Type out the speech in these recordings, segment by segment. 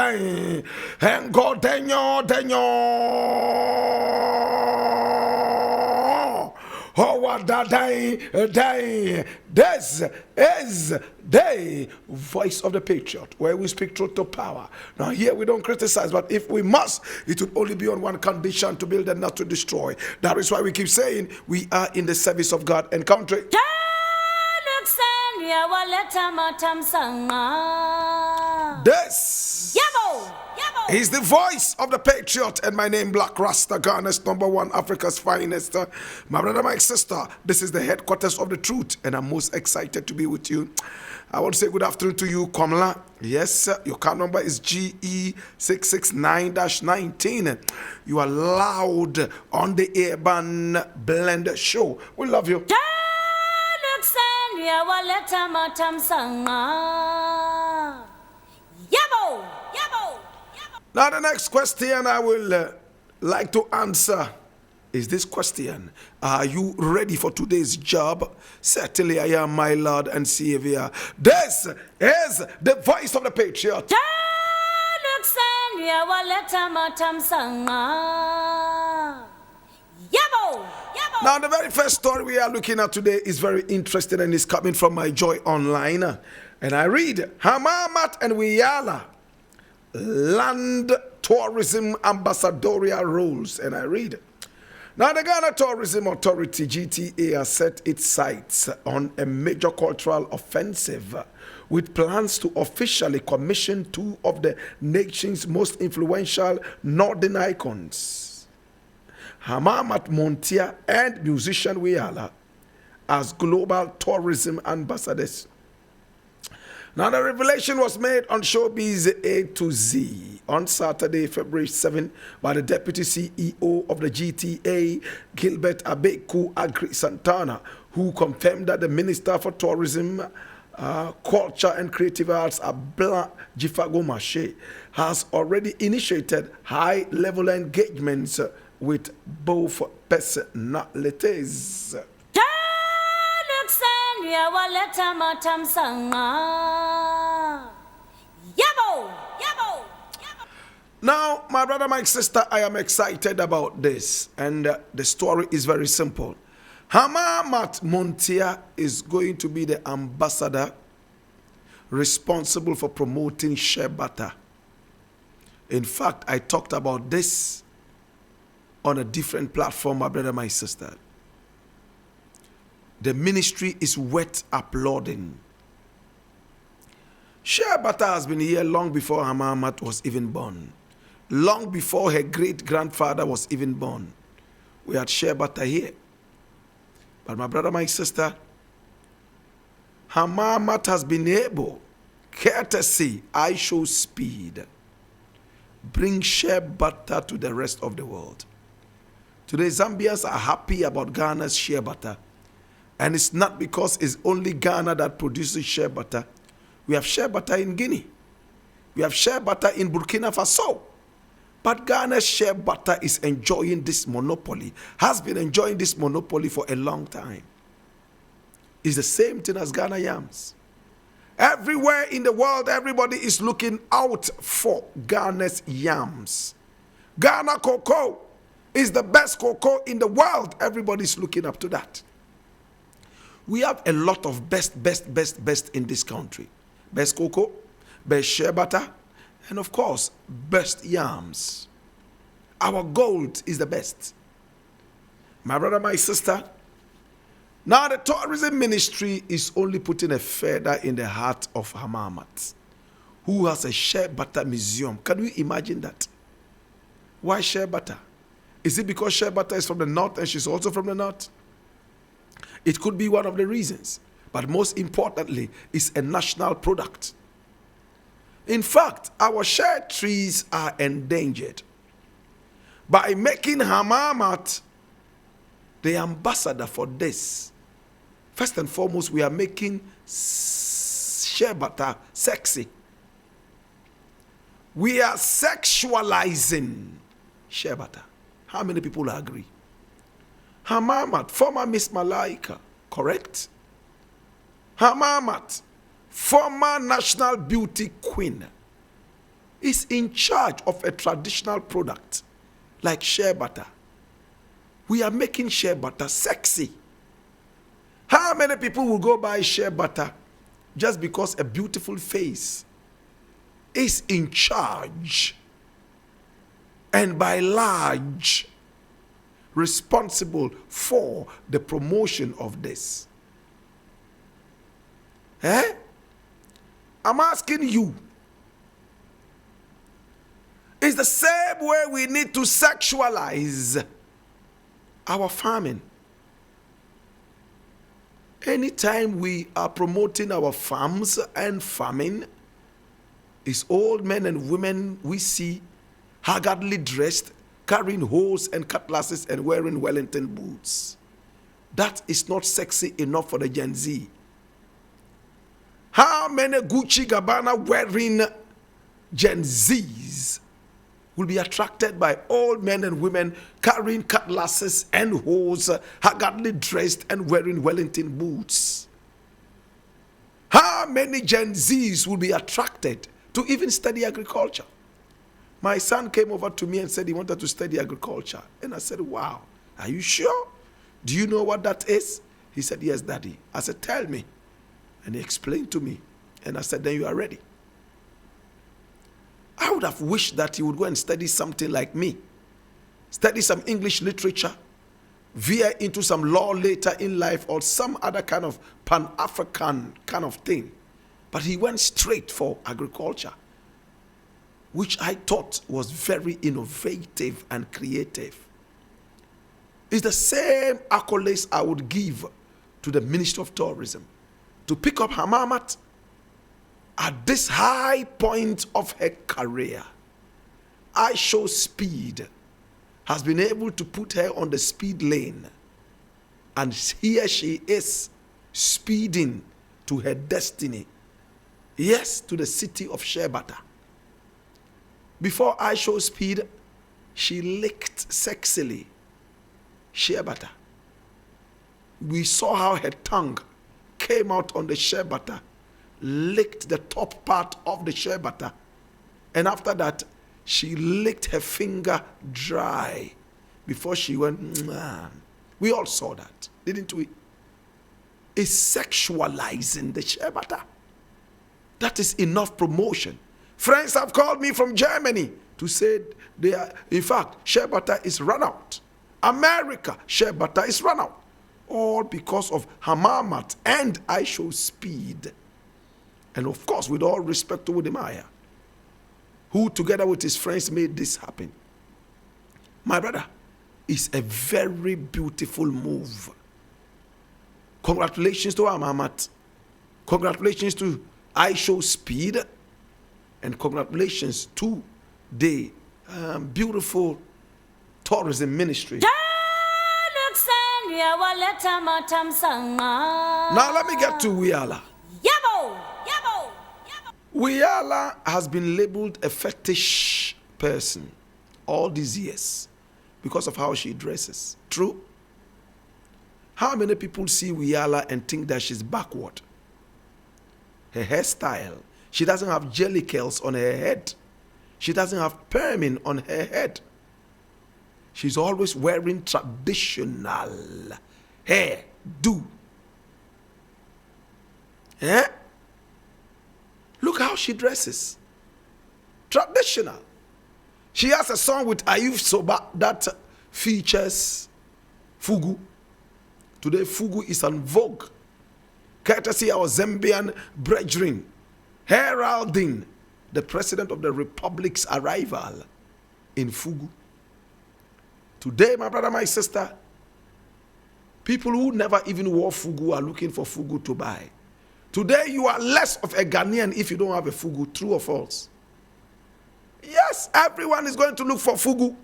day, and go oh, what that day. This is the voice of the Patriot, where we speak truth to power. Now, here we don't criticize, but if we must, it would only be on one condition: to build and not to destroy. That is why we keep saying we are in the service of God and country. This is the voice of the Patriot, and my name Blakk Rasta, Ghana's #1, Africa's finest. My brother, my sister, this is the headquarters of the truth, and I'm most excited to be with you. I want to say good afternoon to you, Komla. Yes, your card number is GE669-19. You are loud on the Urban Blend Show. We love you. Now the next question I will like to answer is this question: are you ready for today's job? Certainly I am, my Lord and Savior. This is the voice of the Patriot. Now the very first story we are looking at today is very interesting, and is coming from my Joy Online. And I read, Hamamat and Wiyala land tourism ambassadorial roles. And I read, now the Ghana Tourism Authority, GTA, has set its sights on a major cultural offensive with plans to officially commission two of the nation's most influential northern icons, Hamamat Montia and musician Wiyala, as global tourism ambassadors. Now, the revelation was made on Showbiz A to Z on Saturday, February 7, by the Deputy CEO of the GTA, Gilbert Abeku Agri Santana, who confirmed that the Minister for Tourism, Culture and Creative Arts, Abla Jifagomashe, has already initiated high-level engagements with both personalities. Now, my brother, my sister, I am excited about this, and the story is very simple. Hamamat Montia is going to be the ambassador responsible for promoting shea butter. In fact, I talked about this on a different platform, my brother, my sister. The ministry is worth applauding. Shea butter has been here long before Hamamat was even born. Long before her great-grandfather was even born. We had shea butter here. But my brother, my sister, Hamamat has been able, courtesy, I show speed, bring shea butter to the rest of the world. Today, Zambians are happy about Ghana's shea butter. And it's not because it's only Ghana that produces shea butter. We have shea butter in Guinea. We have shea butter in Burkina Faso. But Ghana's shea butter is enjoying this monopoly, has been enjoying this monopoly for a long time. It's the same thing as Ghana yams. Everywhere in the world, everybody is looking out for Ghana's yams. Ghana cocoa is the best cocoa in the world. Everybody's looking up to that. We have a lot of best in this country. Best cocoa, best shea butter, and of course, best yams. Our gold is the best. My brother, my sister, now the tourism ministry is only putting a feather in the heart of Hamamat, who has a shea butter museum. Can you imagine that? Why shea butter? Is it because shea butter is from the north and she's also from the north? It could be one of the reasons. But most importantly, it's a national product. In fact, our shea trees are endangered. By making Hamamat the ambassador for this, first and foremost, we are making shea butter sexy. We are sexualizing shea butter. How many people agree? Hamamat, former Miss Malaika, correct? Hamamat, former National Beauty Queen. is in charge of a traditional product like shea butter. We are making shea butter sexy. How many people will go buy shea butter just because a beautiful face is in charge and by large responsible for the promotion of this? I'm asking you. It's the same way we need to sexualize our farming. Anytime we are promoting our farms and farming, it's old men and women we see haggardly dressed, carrying hoes and cutlasses and wearing Wellington boots. That is not sexy enough for the Gen Z. How many Gucci Gabbana wearing Gen Zs will be attracted by old men and women carrying cutlasses and hoes, haggardly dressed and wearing Wellington boots? How many Gen Zs will be attracted to even study agriculture? My son came over to me and said he wanted to study agriculture. And I said, wow, are you sure? Do you know what that is? He said, yes, Daddy. I said, tell me. And he explained to me. And I said, then you are ready. I would have wished that he would go and study something like me. Study some English literature, veer into some law later in life or some other kind of Pan-African kind of thing. But he went straight for agriculture, which I thought was very innovative and creative. It's the same accolades I would give to the Ministry of Tourism to pick up Hamamat at this high point of her career. I Show Speed has been able to put her on the speed lane, and here she is speeding to her destiny. Yes, to the city of shea butter. Before I Show Speed, she licked sexily shea butter. We saw how her tongue came out on the shea butter, licked the top part of the shea butter, and after that, she licked her finger dry before she went, mwah. We all saw that, didn't we? It's sexualizing the shea butter. That is enough promotion. Friends have called me from Germany to say they are, in fact, shea butter is run out. America, shea butter is run out. All because of Hamamat and I Show Speed. And of course, with all respect to Wudemaya, who together with his friends made this happen. My brother, it's a very beautiful move. Congratulations to Hamamat. Congratulations to I Show Speed. And congratulations to the beautiful tourism ministry. Now let me get to Wiyala. Wiyala has been labeled a fetish person all these years because of how she dresses. True? How many people see Wiyala and think that she's backward? Her hairstyle. She doesn't have jelly curls on her head. She doesn't have perming on her head. She's always wearing traditional hair do. Eh? Look how she dresses. Traditional. She has a song with Ayuf Soba that features Fugu. Today, Fugu is on vogue. Courtesy our Zambian brethren, heralding the President of the Republic's arrival in Fugu. Today, my brother, my sister, people who never even wore Fugu are looking for Fugu to buy. Today, you are less of a Ghanaian if you don't have a Fugu, true or false? Yes, everyone is going to look for Fugu.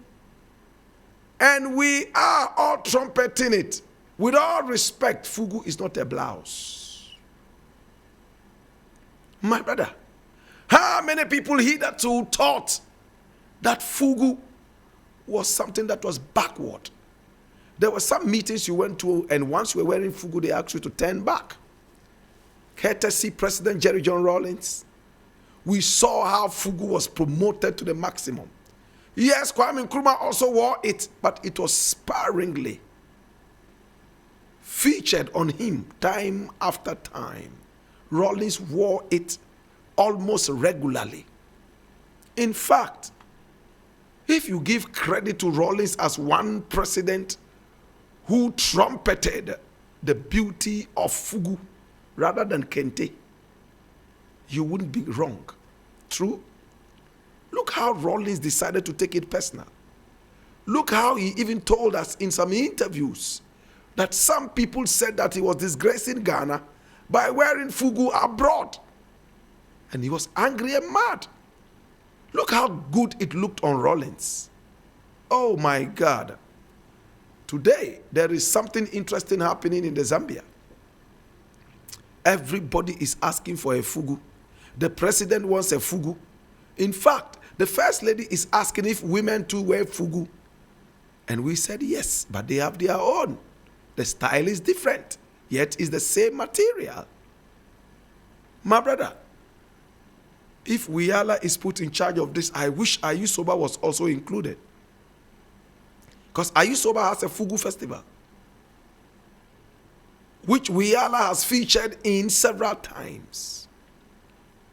And we are all trumpeting it. With all respect, Fugu is not a blouse. My brother, how many people hitherto thought that Fugu was something that was backward? There were some meetings you went to, and once you were wearing Fugu, they asked you to turn back. Courtesy President Jerry John Rawlings, We saw how Fugu was promoted to the maximum. Yes, Kwame Nkrumah also wore it, but it was sparingly featured on him time after time. Rawlings wore it almost regularly. In fact, if you give credit to Rawlings as one president who trumpeted the beauty of Fugu rather than Kente, you wouldn't be wrong. True? Look how Rawlings decided to take it personal. Look how he even told us in some interviews that some people said that he was disgracing Ghana by wearing Fugu abroad. And he was angry and mad. Look how good it looked on Rawlings. Oh my God. Today, there is something interesting happening in the Zambia. Everybody is asking for a Fugu. The president wants a Fugu. In fact, the first lady is asking if women too wear Fugu. And we said yes, but they have their own. The style is different, yet it's the same material. My brother, if Wiyala is put in charge of this, I wish Ayusoba was also included. Because Ayusoba has a Fugu festival, which Wiyala has featured in several times.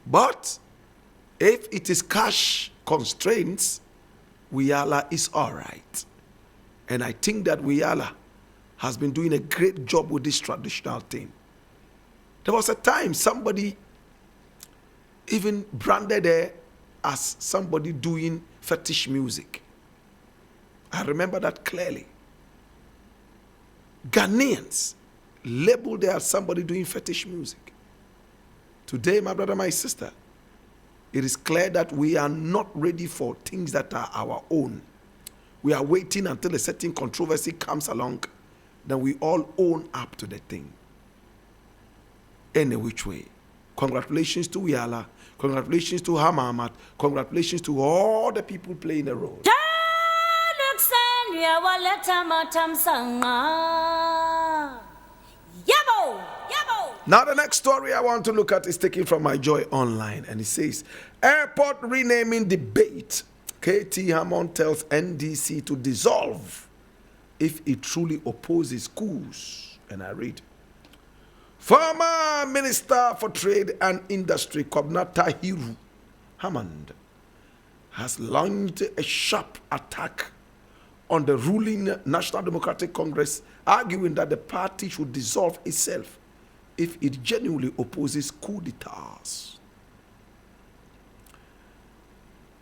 But if it is cash constraints, Wiyala is all right. And I think that Wiyala has been doing a great job with this traditional thing. There was a time somebody even branded her as somebody doing fetish music. I remember that clearly. Ghanaians labeled her as somebody doing fetish music. Today, my brother, my sister, it is clear that we are not ready for things that are our own. We are waiting until a certain controversy comes along, then we all own up to the thing. Any which way. Congratulations to Wiyala. Congratulations to Hamamat. Congratulations to all the people playing the role. Now the next story I want to look at is taken from My Joy Online, and it says, airport renaming debate. KT Hammond tells NDC to dissolve if it truly opposes coups. And I read, former Minister for Trade and Industry Kobna Tahiru Hammond has launched a sharp attack on the ruling National Democratic Congress, arguing that the party should dissolve itself if it genuinely opposes coup d'etats.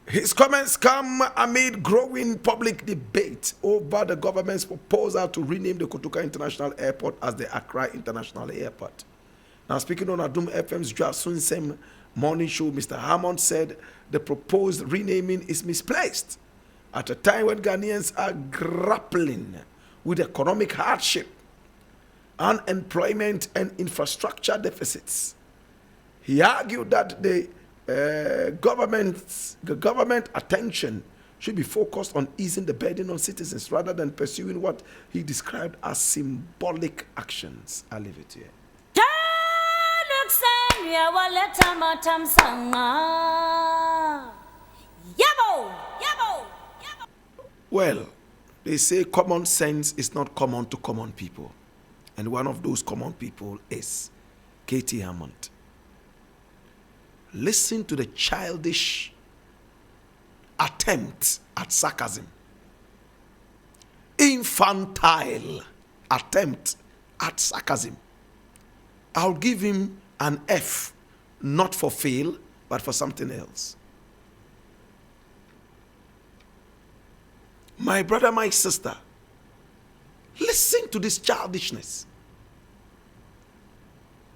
His comments come amid growing public debate over the government's proposal to rename the Kotoka International Airport as the Accra International Airport. Now, speaking on Adum FM's Jasunsem morning show, Mr. Hammond said the proposed renaming is misplaced at a time when Ghanaians are grappling with economic hardship, unemployment, and infrastructure deficits. He argued that the government attention should be focused on easing the burden on citizens rather than pursuing what he described as symbolic actions. I'll leave it here. Well, they say common sense is not common to common people. And one of those common people is KT Hammond. Listen to the childish attempt at sarcasm. Infantile attempt at sarcasm. I'll give him an F, not for fail, but for something else. My brother, my sister, listen to this childishness.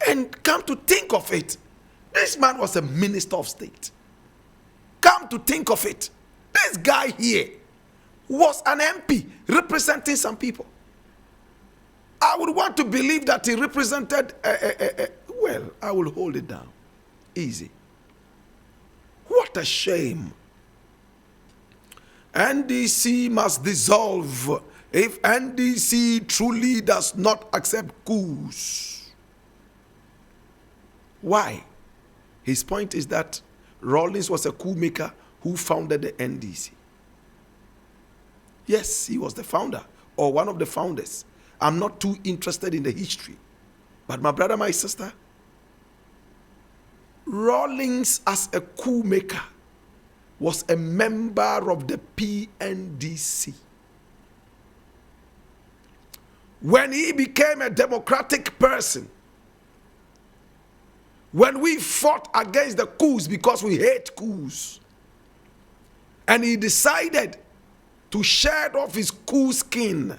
And come to think of it, this man was a minister of state. Come to think of it, this guy here was an MP representing some people. I would want to believe that he represented, well, I will hold it down. Easy. What a shame. NDC must dissolve if NDC truly does not accept coups. Why? His point is that Rawlings was a coup maker who founded the NDC. Yes, he was the founder or one of the founders. I'm not too interested in the history. But my brother, my sister, Rawlings as a coup maker was a member of the PNDC. When he became a democratic person, when we fought against the coups because we hate coups, and he decided to shed off his coup skin,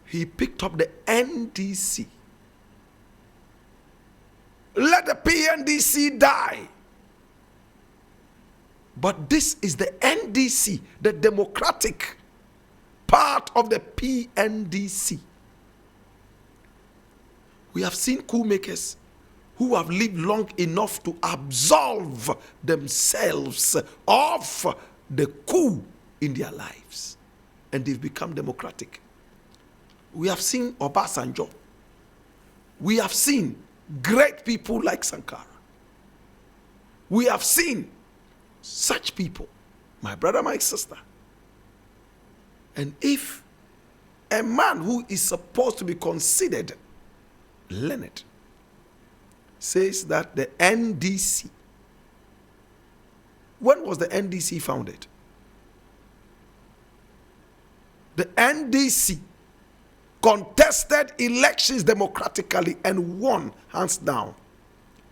he picked up the NDC. Let the PNDC die. But this is the NDC, the democratic part of the PNDC. We have seen coup makers who have lived long enough to absolve themselves of the coup in their lives, and they've become democratic. We have seen Obasanjo. We have seen great people like Sankara. We have seen such people, my brother, my sister. And if a man who is supposed to be considered learned says that the NDC, when was the NDC founded? The NDC contested elections democratically and won hands down,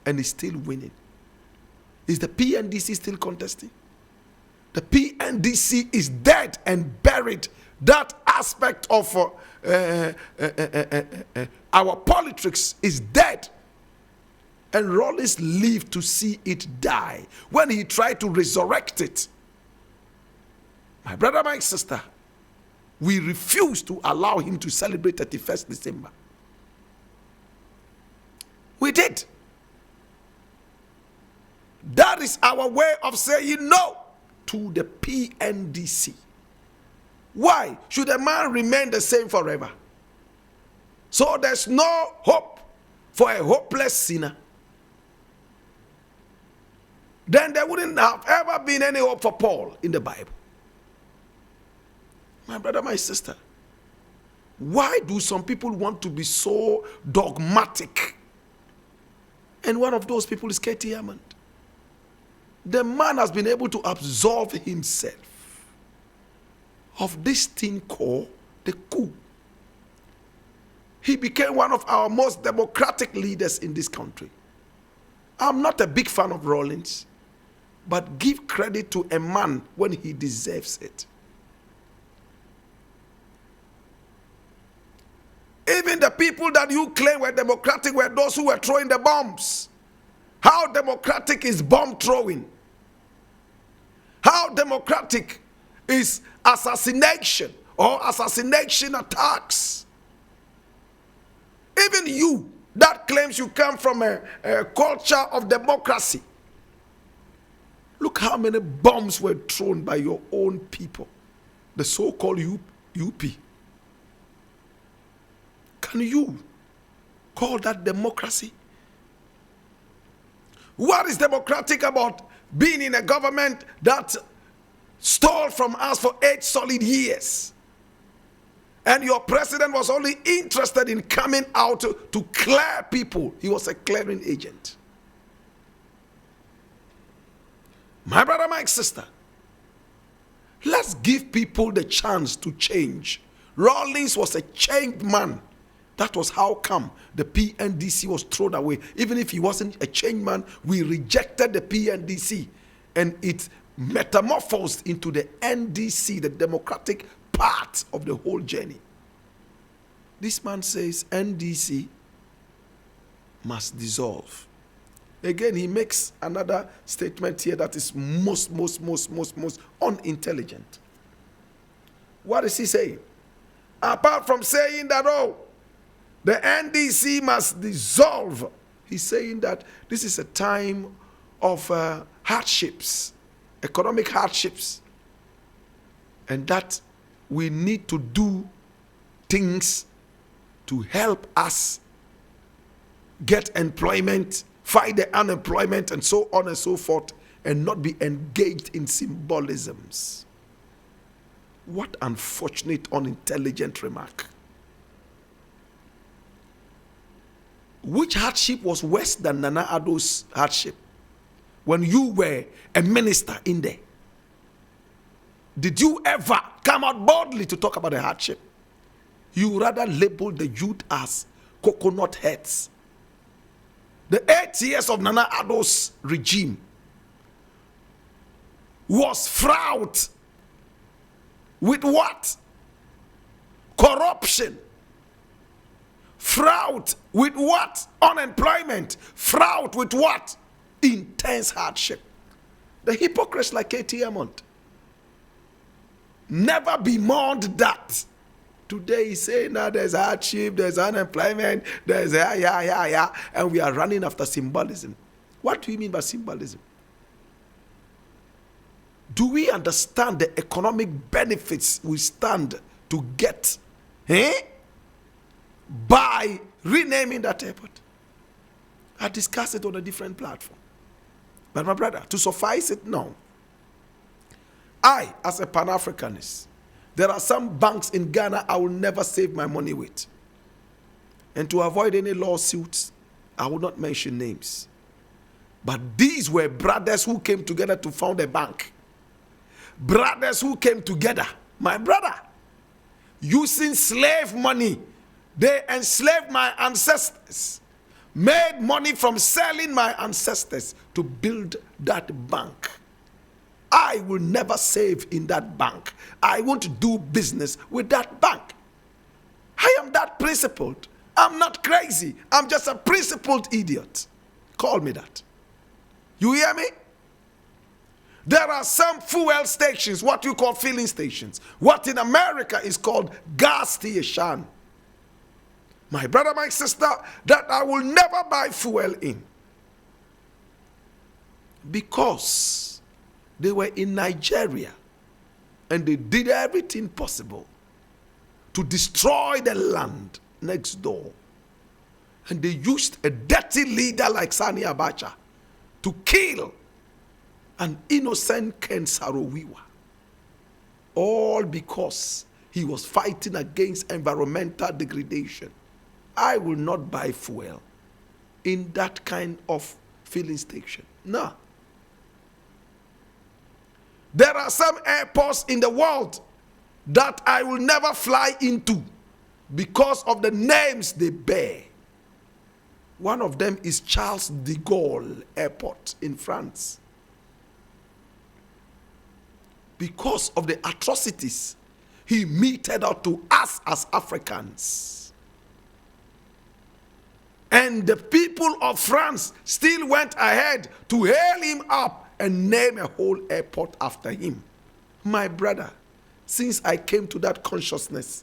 and is still winning. Is the PNDC still contesting? The PNDC is dead and buried. That aspect of our politics is dead. And Rawlings lived to see it die. When he tried to resurrect it, my brother, my sister, we refuse to allow him to celebrate 31st December. We did. That is our way of saying no to the PNDC. Why should a man remain the same forever? So there's no hope for a hopeless sinner. Then there wouldn't have ever been any hope for Paul in the Bible. My brother, my sister, why do some people want to be so dogmatic? And one of those people is K.T. Hammond. The man has been able to absolve himself of this thing called the coup. He became one of our most democratic leaders in this country. I'm not a big fan of Rawlings, but give credit to a man when he deserves it. Even the people that you claim were democratic were those who were throwing the bombs. How democratic is bomb throwing? How democratic is assassination or assassination attacks? Even you that claims you come from a culture of democracy, look how many bombs were thrown by your own people, the so-called UP. Can you call that democracy? What is democratic about being in a government that stole from us for 8 solid years? And your president was only interested in coming out to clear people. He was a clearing agent. My brother, my sister, let's give people the chance to change. Rawlings was a changed man. That was how come the PNDC was thrown away. Even if he wasn't a changed man, we rejected the PNDC and it metamorphosed into the NDC, the democratic part of the whole journey. This man says NDC must dissolve. Again, he makes another statement here that is most unintelligent. What is he saying? Apart from saying that, oh, the NDC must dissolve, he's saying that this is a time of hardships, economic hardships, and that we need to do things to help us get employment fight the unemployment and so on and so forth, and not be engaged in symbolisms. What unfortunate, unintelligent remark. Which hardship was worse than Nana Addo's hardship when you were a minister in there? Did you ever come out boldly to talk about a hardship? You rather labeled the youth as coconut heads. The 8 years of Nana Addo's regime was fraught with what? Corruption. Fraught with what? Unemployment. Fraught with what? Intense hardship. The hypocrites like Hammond never bemoaned that. Today he's saying now there's hardship, there's unemployment, there's and we are running after symbolism. What do you mean by symbolism? Do we understand the economic benefits we stand to get by renaming that airport? I discussed it on a different platform. But my brother, to suffice it now, I, as a Pan-Africanist, there are some banks in Ghana I will never save my money with. And to avoid any lawsuits, I will not mention names. But these were brothers who came together to found a bank. Brothers who came together, my brother, using slave money. They enslaved my ancestors, made money from selling my ancestors to build that bank. I will never save in that bank. I won't do business with that bank. I am that principled. I'm not crazy. I'm just a principled idiot. Call me that. You hear me? There are some fuel stations, what you call filling stations. What in America is called gas station. My brother, my sister, that I will never buy fuel in. Because they were in Nigeria and they did everything possible to destroy the land next door. And they used a dirty leader like Sani Abacha to kill an innocent Ken Saro-Wiwa. All because he was fighting against environmental degradation. I will not buy fuel in that kind of filling station. No. There are some airports in the world that I will never fly into because of the names they bear. One of them is Charles de Gaulle Airport in France. Because of the atrocities he meted out to us as Africans. And the people of France still went ahead to hail him up and name a whole airport after him. My brother, since I came to that consciousness,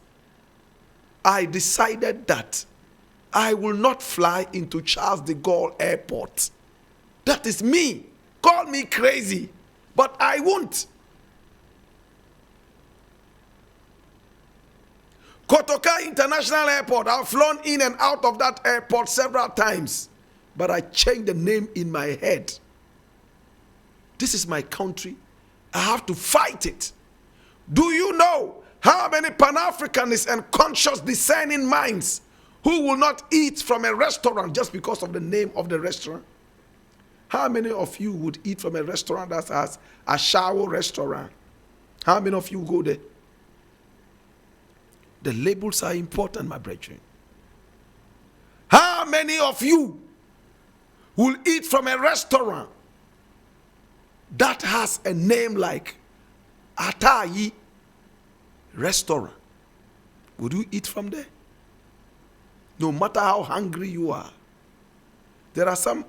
I decided that I will not fly into Charles de Gaulle Airport. That is me. Call me crazy, but I won't. Kotoka International Airport, I've flown in and out of that airport several times, but I changed the name in my head. This is my country. I have to fight it. Do you know how many Pan-Africanists and conscious discerning minds who will not eat from a restaurant just because of the name of the restaurant? How many of you would eat from a restaurant that has a Shawo restaurant? How many of you go there? The labels are important, my brethren. How many of you will eat from a restaurant that has a name like Atayi Restaurant? Would you eat from there? No matter how hungry you are. There are some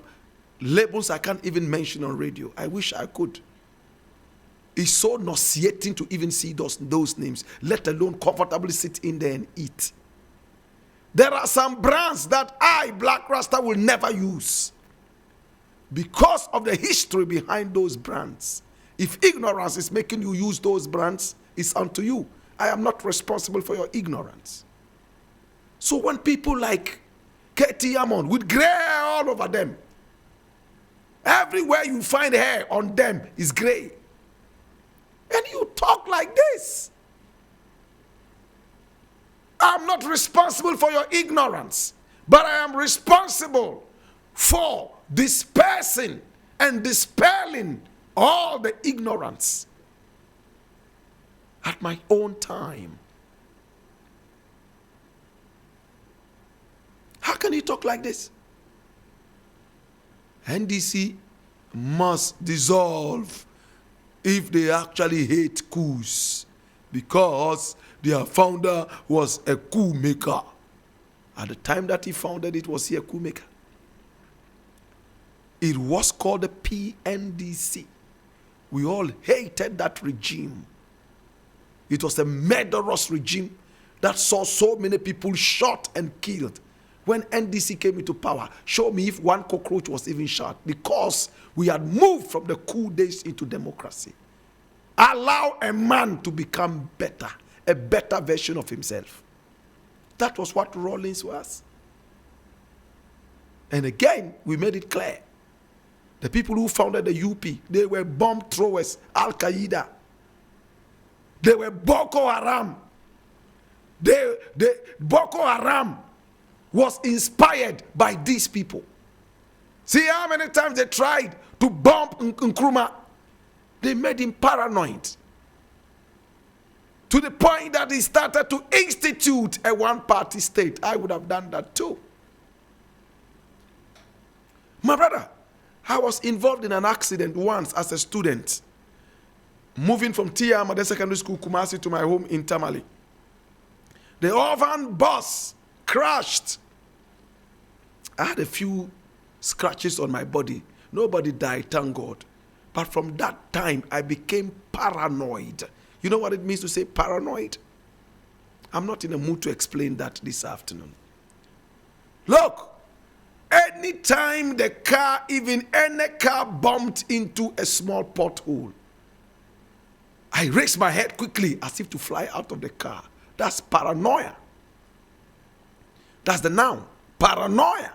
labels I can't even mention on radio. I wish I could. It's so nauseating to even see those names, let alone comfortably sit in there and eat. There are some brands that I, Blakk Rasta, will never use because of the history behind those brands. If ignorance is making you use those brands, it's unto you. I am not responsible for your ignorance. So when people like Hammond with gray all over them Everywhere you find hair on them is gray. And you talk like this. I'm not responsible for your ignorance, but I am responsible for dispersing and dispelling all the ignorance at my own time. How can you talk like this? NDC must dissolve if they actually hate coups, because their founder was a coup maker. At the time that he founded it, was he a coup maker? It was called the PNDC. We all hated that regime. It was a murderous regime that saw so many people shot and killed. When NDC came into power, show me if one cockroach was even shot, because we had moved from the coup days into democracy. Allow a man to become better, a better version of himself. That was what Rawlings was. And again, we made it clear. The people who founded the UP, they were bomb throwers, Al-Qaeda. They were Boko Haram. Boko Haram was inspired by these people. See how many times they tried to bomb Nkrumah. They made him paranoid, to the point that he started to institute a one-party state. I would have done that too. My brother, I was involved in an accident once as a student, moving from Hamamat Secondary School, Kumasi, to my home in Tamale. The Ovan bus crashed. I had a few scratches on my body. Nobody died, thank God. But from that time, I became paranoid. You know what it means to say paranoid? I'm not in a mood to explain that this afternoon. Look, anytime the car, even any car, bumped into a small pothole, I raised my head quickly as if to fly out of the car. That's paranoia. That's the noun, paranoia.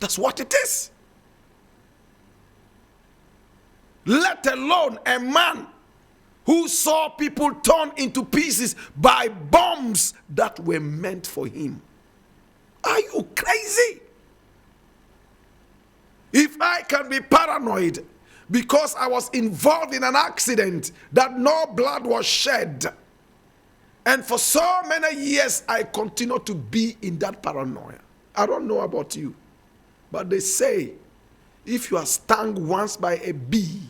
That's what it is. Let alone a man who saw people torn into pieces by bombs that were meant for him. Are you crazy? If I can be paranoid because I was involved in an accident that no blood was shed, and for so many years I continue to be in that paranoia. I don't know about you, but they say if you are stung once by a bee,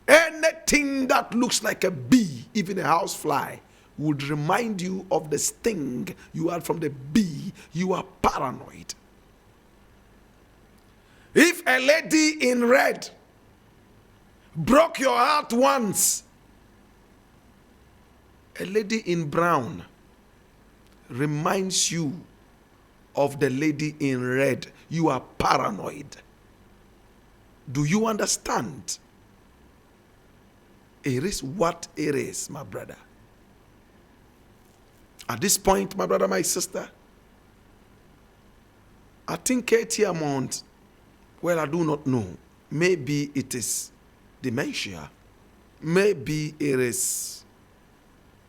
anything that looks like a bee, even a housefly, would remind you of the sting you had from the bee. You are paranoid. If a lady in red broke your heart once, a lady in brown reminds you of the lady in red. You are paranoid. Do you understand? It is what it is, my brother. At this point, my brother, my sister, I think Hammond, well, I do not know. Maybe it is dementia. Maybe it is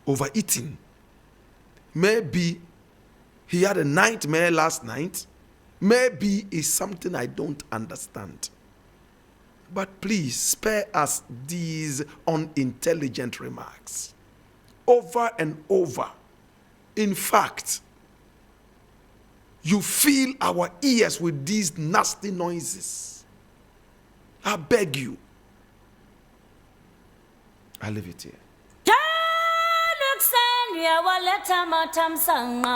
overeating. Maybe he had a nightmare last night. Maybe it's something I don't understand. But please spare us these unintelligent remarks over and over. In fact, you fill our ears with these nasty noises. I beg you. I leave it here. Matam sanga